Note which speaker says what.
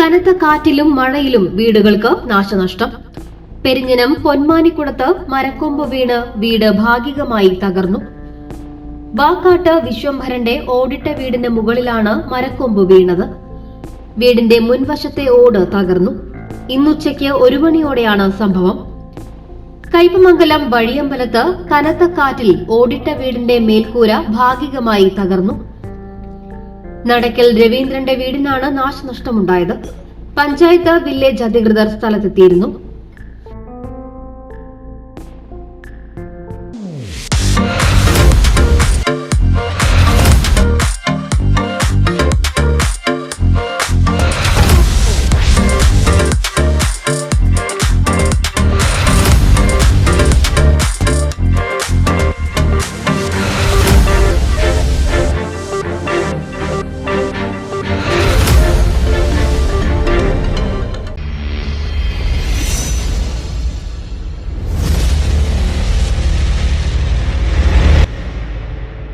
Speaker 1: കനത്ത കാറ്റിലും മഴയിലും വീടുകൾക്ക് നാശനഷ്ടം. പെരിഞ്ഞനം പൊന്മാനിക്കുടത്ത് മരക്കൊമ്പ് വീണ് വീട് ഭാഗികമായി തകർന്നു. വാക്കാട്ട് വിശ്വംഭരന്റെ ഓടിട്ട വീടിന് മുകളിലാണ് മരക്കൊമ്പ് വീണത്. വീടിന്റെ മുൻവശത്തെ ഓട് തകർന്നു. ഇന്നുച്ചയ്ക്ക് 1 മണിയോടെയാണ് സംഭവം. കയ്പമംഗലം വഴിയമ്പലത്ത് കനത്ത കാറ്റിൽ ഓടിട്ട വീടിന്റെ മേൽക്കൂര ഭാഗികമായി തകർന്നു. നടക്കൽ രവീന്ദ്രന്റെ വീടിനാണ് നാശനഷ്ടമുണ്ടായത്. പഞ്ചായത്ത് വില്ലേജ് അധികൃതർ സ്ഥലത്തെത്തിയിരുന്നു.